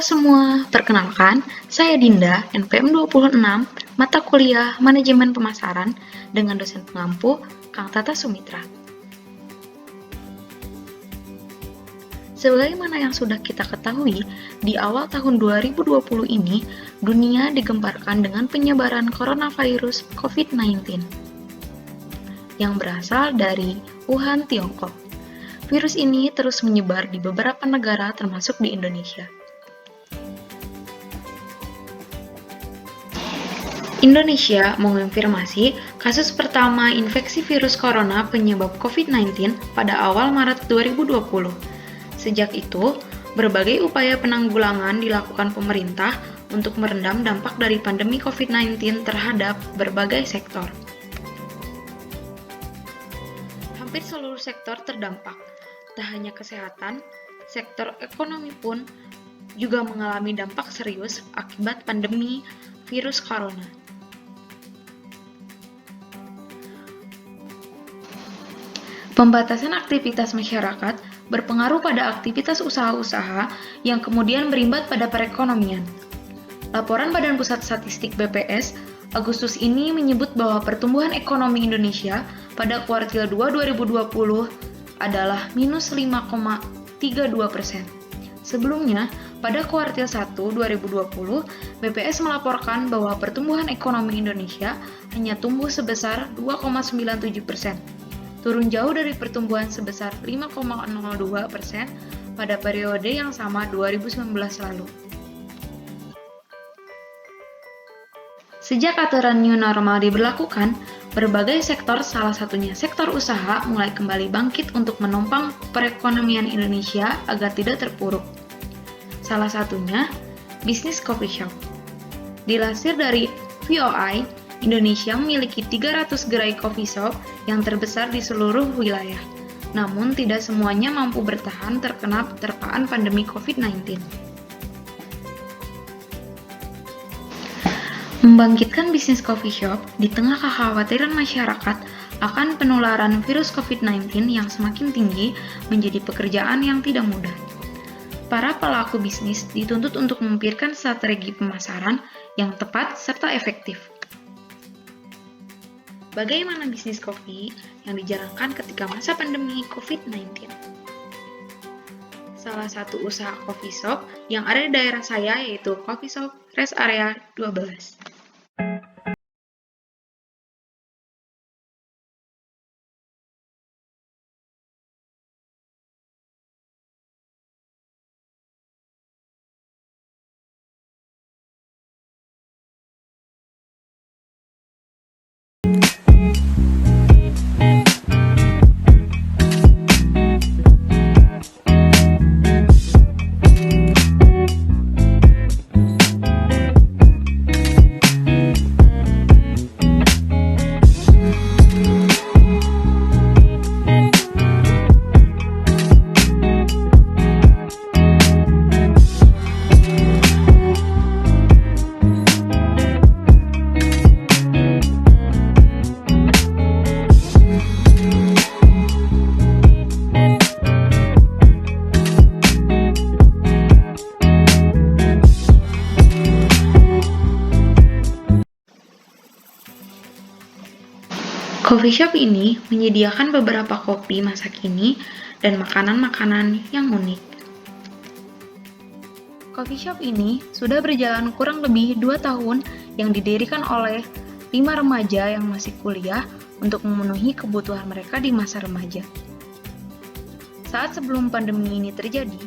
semua, perkenalkan, saya Dinda, NPM 26, mata kuliah Manajemen Pemasaran dengan dosen pengampu Kang Tata Sumitra. Sebagaimana yang sudah kita ketahui, di awal tahun 2020 ini, dunia digemparkan dengan penyebaran coronavirus COVID-19 yang berasal dari Wuhan, Tiongkok. Virus ini terus menyebar di beberapa negara termasuk di Indonesia. Indonesia mengonfirmasi kasus pertama infeksi virus corona penyebab COVID-19 pada awal Maret 2020. Sejak itu, berbagai upaya penanggulangan dilakukan pemerintah untuk meredam dampak dari pandemi COVID-19 terhadap berbagai sektor. Hampir seluruh sektor terdampak, tak hanya kesehatan, sektor ekonomi pun juga mengalami dampak serius akibat pandemi virus corona. Pembatasan aktivitas masyarakat berpengaruh pada aktivitas usaha-usaha yang kemudian berimbat pada perekonomian. Laporan Badan Pusat Statistik BPS Agustus ini menyebut bahwa pertumbuhan ekonomi Indonesia pada kuartil 2 2020 adalah minus 5,32%. Sebelumnya, pada kuartil 1 2020, BPS melaporkan bahwa pertumbuhan ekonomi Indonesia hanya tumbuh sebesar 2,97%. Turun jauh dari pertumbuhan sebesar 5,02% pada periode yang sama 2019 lalu. Sejak aturan new normal diberlakukan, berbagai sektor, salah satunya sektor usaha, mulai kembali bangkit untuk menopang perekonomian Indonesia agar tidak terpuruk. Salah satunya, bisnis coffee shop. Dilansir dari VOI, Indonesia memiliki 300 gerai coffee shop yang terbesar di seluruh wilayah. Namun, tidak semuanya mampu bertahan terkena terpaan pandemi COVID-19. Membangkitkan bisnis coffee shop di tengah kekhawatiran masyarakat akan penularan virus COVID-19 yang semakin tinggi menjadi pekerjaan yang tidak mudah. Para pelaku bisnis dituntut untuk memikirkan strategi pemasaran yang tepat serta efektif. Bagaimana bisnis kopi yang dijalankan ketika masa pandemi COVID-19? Salah satu usaha coffee shop yang ada di daerah saya yaitu Coffee Shop Rest Area 12. Coffee shop ini menyediakan beberapa kopi masa kini dan makanan-makanan yang unik. Coffee shop ini sudah berjalan kurang lebih 2 tahun yang didirikan oleh 5 remaja yang masih kuliah untuk memenuhi kebutuhan mereka di masa remaja. Saat sebelum pandemi ini terjadi,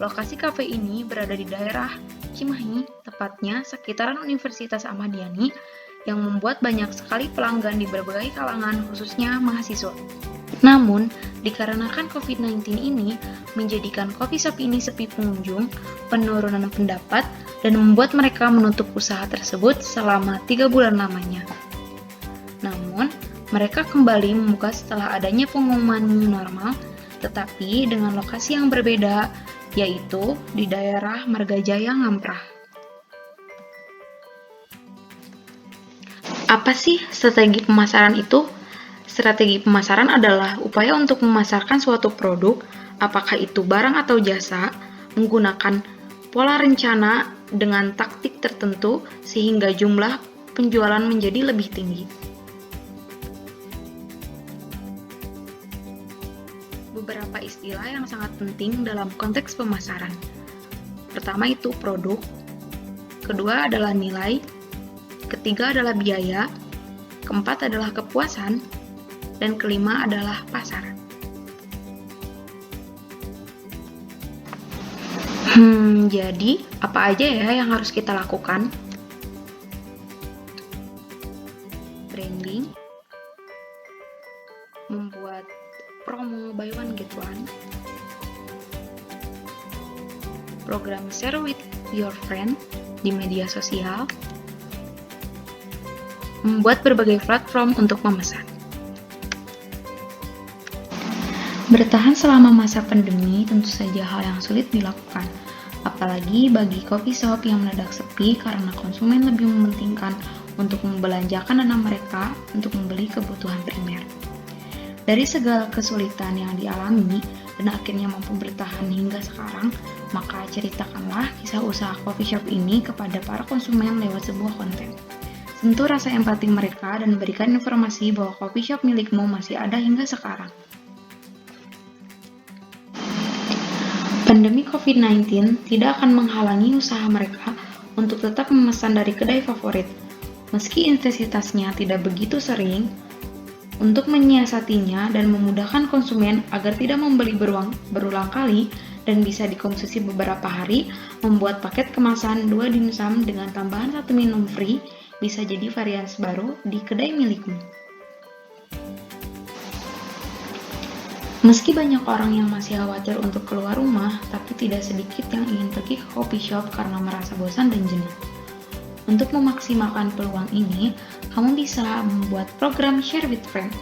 lokasi kafe ini berada di daerah Cimahi, tepatnya sekitaran Universitas Ahmad Yani, yang membuat banyak sekali pelanggan di berbagai kalangan, khususnya mahasiswa. Namun, dikarenakan COVID-19 ini menjadikan coffee shop ini sepi pengunjung, penurunan pendapat, dan membuat mereka menutup usaha tersebut selama 3 bulan lamanya. Namun, mereka kembali membuka setelah adanya pengumuman new normal, tetapi dengan lokasi yang berbeda, yaitu di daerah Margajaya Ngamprah. Apa sih strategi pemasaran itu? Strategi pemasaran adalah upaya untuk memasarkan suatu produk, apakah itu barang atau jasa, menggunakan pola rencana dengan taktik tertentu sehingga jumlah penjualan menjadi lebih tinggi. Beberapa istilah yang sangat penting dalam konteks pemasaran. Pertama itu produk, kedua adalah nilai, ketiga adalah biaya, keempat adalah kepuasan, dan kelima adalah pasar. Jadi apa aja ya yang harus kita lakukan? Branding, membuat promo buy one get one, program share with your friend di media sosial, membuat berbagai platform untuk memesan. Bertahan selama masa pandemi tentu saja hal yang sulit dilakukan, apalagi bagi coffee shop yang mendadak sepi karena konsumen lebih mementingkan untuk membelanjakan dana mereka untuk membeli kebutuhan primer. Dari segala kesulitan yang dialami dan akhirnya mampu bertahan hingga sekarang, maka ceritakanlah kisah usaha coffee shop ini kepada para konsumen lewat sebuah konten. Sentuh rasa empati mereka dan berikan informasi bahwa coffee shop milikmu masih ada hingga sekarang. Pandemi COVID-19 tidak akan menghalangi usaha mereka untuk tetap memesan dari kedai favorit. Meski intensitasnya tidak begitu sering, untuk menyiasatinya dan memudahkan konsumen agar tidak membeli berulang kali dan bisa dikonsumsi beberapa hari, membuat paket kemasan 2 dimsum dengan tambahan 1 minum free bisa jadi varian baru di kedai milikmu. Meski banyak orang yang masih khawatir untuk keluar rumah, tapi tidak sedikit yang ingin pergi ke coffee shop karena merasa bosan dan jenuh. Untuk memaksimalkan peluang ini, kamu bisa membuat program Share with Friends.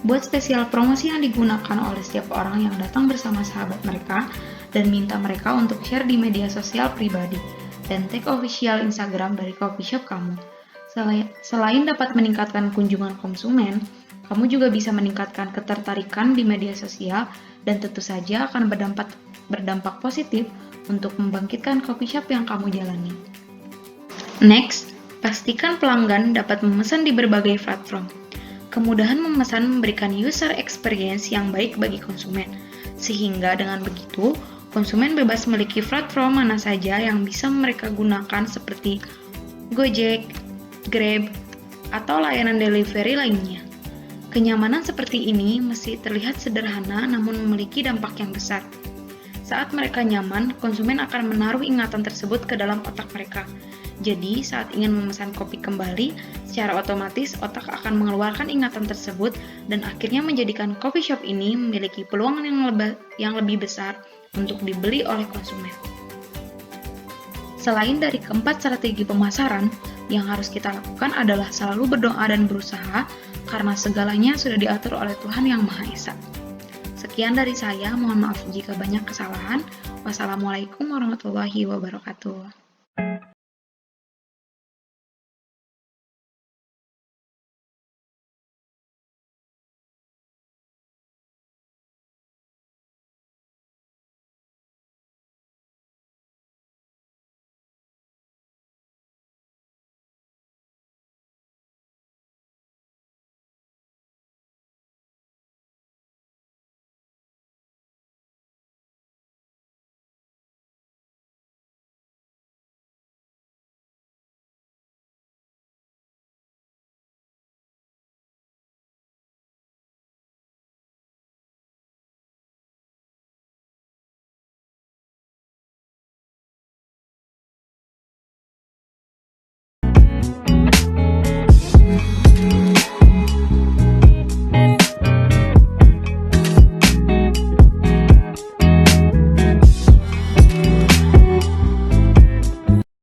Buat spesial promosi yang digunakan oleh setiap orang yang datang bersama sahabat mereka dan minta mereka untuk share di media sosial pribadi dan tag official Instagram dari coffee shop kamu. Selain dapat meningkatkan kunjungan konsumen, kamu juga bisa meningkatkan ketertarikan di media sosial dan tentu saja akan berdampak positif untuk membangkitkan coffee shop yang kamu jalani. Next, pastikan pelanggan dapat memesan di berbagai platform. Kemudahan memesan memberikan user experience yang baik bagi konsumen, sehingga dengan begitu, konsumen bebas memiliki platform mana saja yang bisa mereka gunakan seperti Gojek, Grab, atau layanan delivery lainnya. Kenyamanan seperti ini mesti terlihat sederhana namun memiliki dampak yang besar. Saat mereka nyaman, konsumen akan menaruh ingatan tersebut ke dalam otak mereka. Jadi, saat ingin memesan kopi kembali, secara otomatis otak akan mengeluarkan ingatan tersebut dan akhirnya menjadikan coffee shop ini memiliki peluang yang lebih besar untuk dibeli oleh konsumen. Selain dari keempat strategi pemasaran, yang harus kita lakukan adalah selalu berdoa dan berusaha karena segalanya sudah diatur oleh Tuhan Yang Maha Esa. Sekian dari saya, mohon maaf jika banyak kesalahan. Wassalamualaikum warahmatullahi wabarakatuh.